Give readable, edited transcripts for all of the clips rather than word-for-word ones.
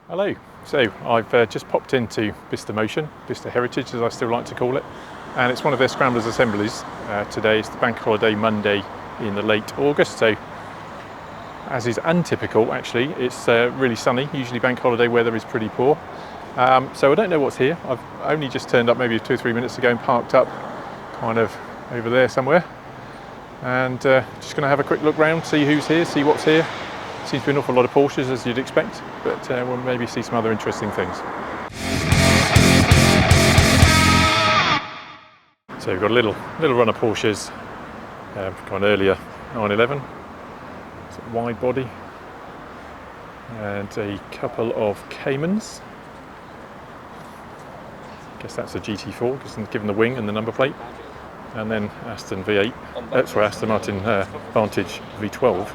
Hello. So I've just popped into Bicester Motion, Bicester Heritage as I still like to call it, and it's one of their Scramblers assemblies. Today is the bank holiday Monday in the late August, so as is untypical actually, it's really sunny. Usually bank holiday weather is pretty poor. So I don't know what's here. I've only just turned up maybe 2 or 3 minutes ago and parked up kind of over there somewhere, and just going to have a quick look round, see who's here, see what's here. Seems to be an awful lot of Porsches as you'd expect, but we'll maybe see some other interesting things. So we've got a little run of Porsches, kind of earlier 911, wide body, and a couple of Caymans. I guess that's a GT4, given the wing and the number plate, and then Aston V8. Aston Martin Vantage V12.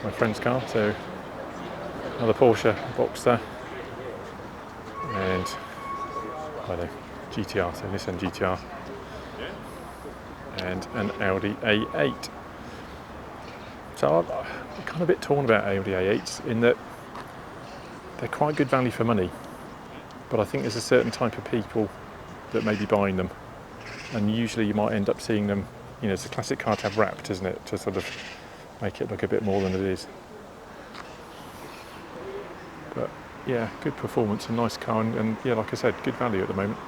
My friend's car, so another Porsche Boxster, and I don't know, GTR, so Nissan GTR, and an Audi A8. So I'm kind of a bit torn about Audi A8s in that they're quite good value for money, but I think there's a certain type of people that may be buying them, and usually you might end up seeing them, you know, it's a classic car to have wrapped, isn't it, to sort of make it look a bit more than it is. But yeah, good performance, a nice car, and yeah, like I said, good value at the moment.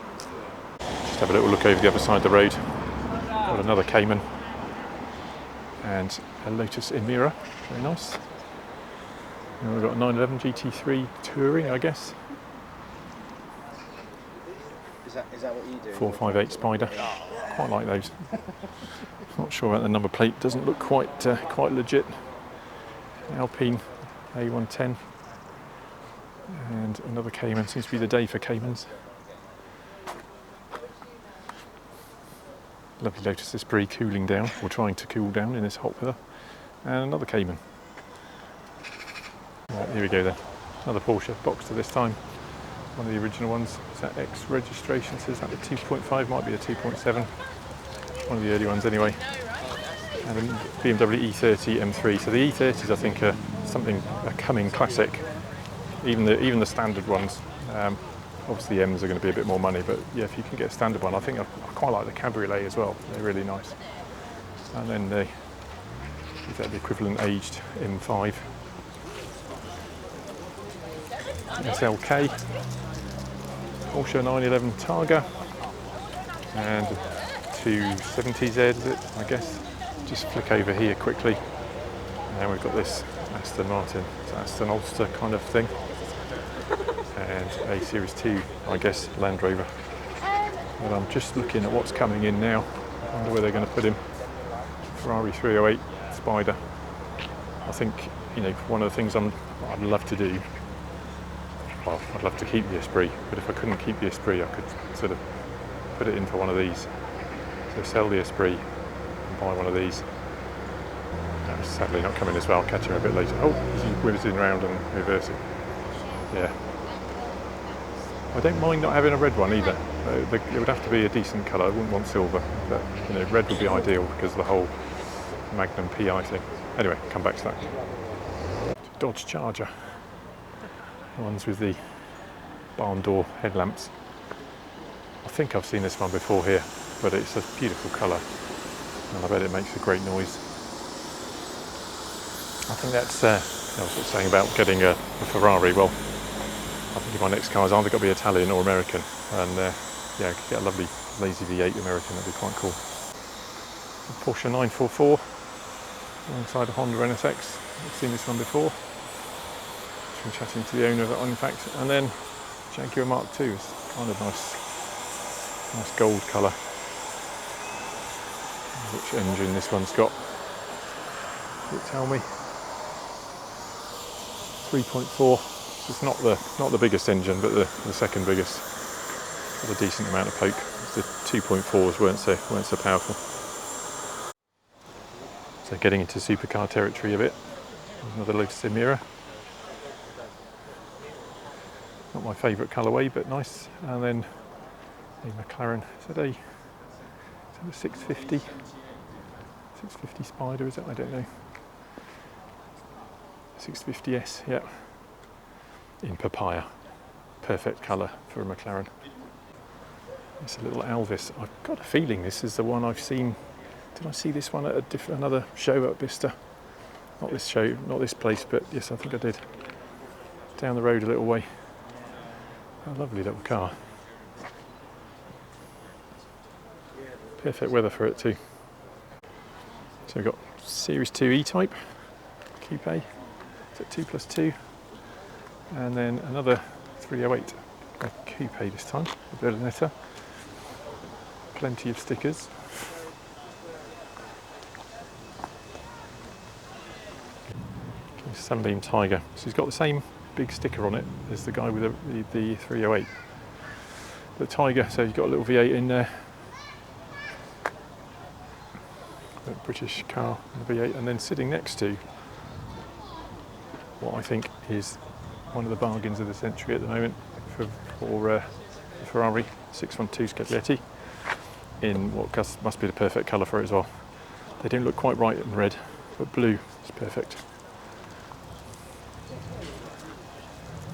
Just have a little look over the other side of the road. Got another Cayman and a Lotus Emira, very nice. And we've got a 911 GT3 Touring, I guess. Is that what you do? 458 Spider, quite like those. Not sure about the number plate, doesn't look quite legit. Alpine A110 and another Cayman, seems to be the day for Caymans. Lovely Lotus Esprit cooling down, or trying to cool down in this hot weather. And another Cayman. Right, here we go then. Another Porsche Boxster this time. One of the original ones. Is that X registration? Says that the 2.5, might be a 2.7. One of the early ones anyway. And a BMW E30 M3. So the E30s I think are a coming classic. Even the standard ones. Obviously the M's are going to be a bit more money, but yeah, if you can get a standard one, I think I quite like the Cabriolet as well. They're really nice. And then is that the equivalent aged M5? SLK, Porsche 911 Targa, and 270Z is it, I guess. Just flick over here quickly, and we've got this Aston Martin, it's Aston Ulster kind of thing, and a Series 2, I guess, Land Rover. And I'm just looking at what's coming in now. I wonder where they're going to put him. Ferrari 308 Spider. I think, you know, one of the things I'd love to do, well, I'd love to keep the Esprit, but if I couldn't keep the Esprit, I could sort of put it in for one of these. So sell the Esprit and buy one of these. No, sadly not coming as well, I'll catch him a bit later. Oh, he's whizzing around and reversing. Yeah. I don't mind not having a red one either. It would have to be a decent colour, I wouldn't want silver, but you know, red would be ideal because of the whole Magnum PI thing. Anyway, come back to that. Dodge Charger. The ones with the barn door headlamps. I think I've seen this one before here, but it's a beautiful colour, and I bet it makes a great noise. I think that's, I was saying about getting a Ferrari. Well, I think my next car has either got to be Italian or American, and yeah, get a lovely lazy V8 American, that'd be quite cool. A Porsche 944 alongside a Honda NSX. I've seen this one before. Been chatting to the owner of it, in fact, and then Jaguar Mark II is kind of nice gold colour. Which engine this one's got? Does it tell me? 3.4. It's not the biggest engine, but the second biggest. With a decent amount of poke. The 2.4s weren't so powerful. So getting into supercar territory a bit. Another Lotus Emira. Not my favourite colourway, but nice. And then a McLaren. Is that a 650? 650 Spider, is it? I don't know. 650S, yeah. in papaya. Perfect colour for a McLaren. It's a little Alvis. I've got a feeling this is the one I've seen. Did I see this one at another show at Bicester? Not this show, not this place, but yes, I think I did. Down the road a little way. A lovely little car. Perfect weather for it too. So we've got Series 2 E-Type Coupe. It's at 2+2. And then another 308 a Coupe this time, a Berlinetta. Plenty of stickers. Sunbeam Tiger. So he's got the same big sticker on it as the guy with the 308. The Tiger, so you've got a little V8 in there. A British car, the V8, and then sitting next to what I think is one of the bargains of the century at the moment for Ferrari 612 Scaglietti in what must be the perfect colour for it as well. They don't look quite right in red, but blue is perfect.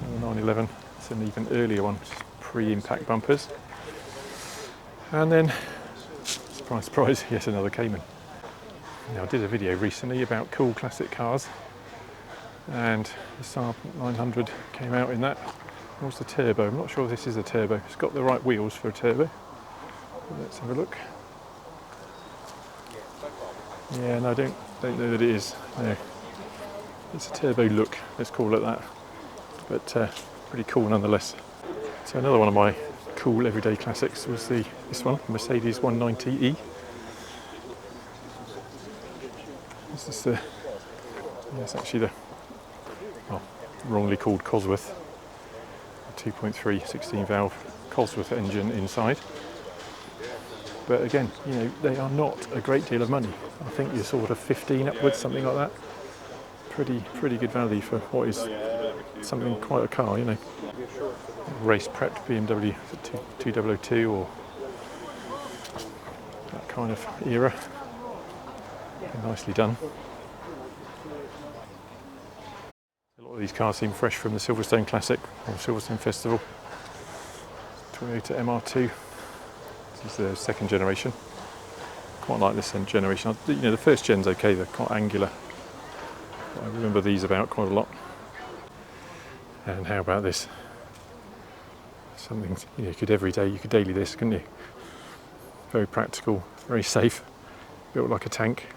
And the 911, it's an even earlier one, pre-impact bumpers. And then, surprise, surprise, yes, another Cayman. Now, I did a video recently about cool classic cars, and the Saab 900 came out in that. What's the turbo? I'm not sure if this is a turbo. It's got the right wheels for a turbo. Let's have a look. Yeah, no, I don't know that it is. No. It's a turbo look, let's call it that. But pretty cool nonetheless. So another one of my cool everyday classics was this one, Mercedes 190E. This is the, it's actually the, well, wrongly called Cosworth. A 2.3 16 valve Cosworth engine inside. But again, you know, they are not a great deal of money. I think you're sort of 15 upwards, something like that. Pretty good value for what is something quite a car, you know. Race prepped BMW 2002 or that kind of era. Nicely done. A lot of these cars seem fresh from the Silverstone Classic or Silverstone Festival. Toyota MR2. This is the second generation. Quite like this generation. You know, the first gen's okay, they're quite angular. But I remember these about quite a lot. And how about this? Something, you know, you could daily this, couldn't you? Very practical, very safe. Built like a tank.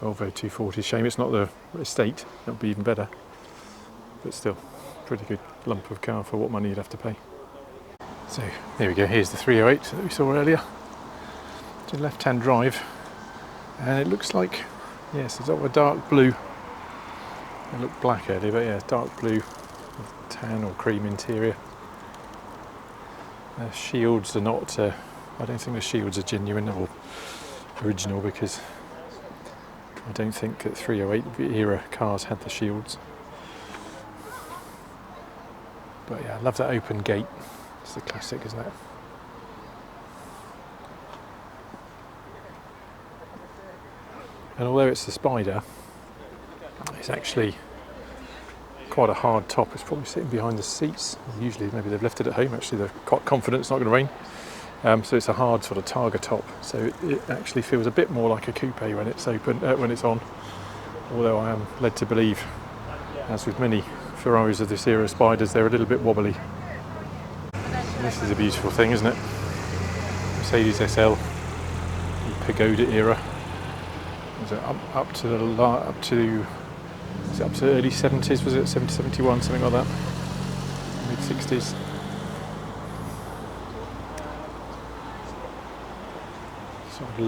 Volvo 240. Shame it's not the estate, that would be even better. But still, pretty good lump of car for what money you'd have to pay. So there we go, here's the 308 that we saw earlier. It's a left-hand drive, and it looks like, yes, it's sort of a dark blue. It looked black earlier, but yeah, dark blue, tan or cream interior. The shields are not, I don't think the shields are genuine or original, because I don't think that 308 era cars had the shields. But yeah, I love that open gate. It's the classic, isn't it? And although it's the Spider, it's actually quite a hard top. It's probably sitting behind the seats. Usually maybe they've left it at home. Actually, they're quite confident it's not going to rain. So it's a hard sort of Targa top. So it actually feels a bit more like a coupe when it's open, when it's on. Although I am led to believe, as with many Ferraris of this era Spiders, they're a little bit wobbly. This is a beautiful thing, isn't it? Mercedes SL, the Pagoda era. Was it up to early 70s? Was it 70, 71, something like that? Mid 60s. Sort of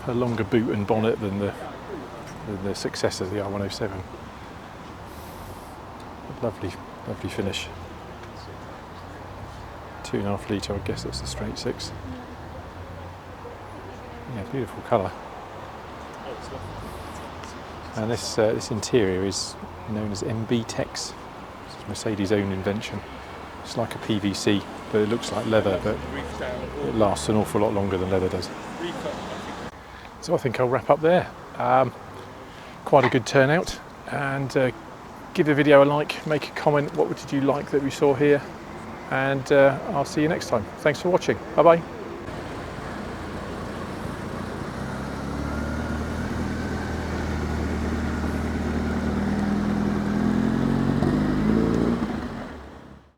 a longer boot and bonnet than the successor, the R107. Lovely finish. 2.5 litre, I guess that's the straight six. Yeah, beautiful colour. And this interior is known as MB Tex. It's Mercedes' own invention. It's like a PVC, but it looks like leather, but it lasts an awful lot longer than leather does. So I think I'll wrap up there. Quite a good turnout, and give the video a like, make a comment, what did you like that we saw here, and I'll see you next time. Thanks for watching. Bye bye.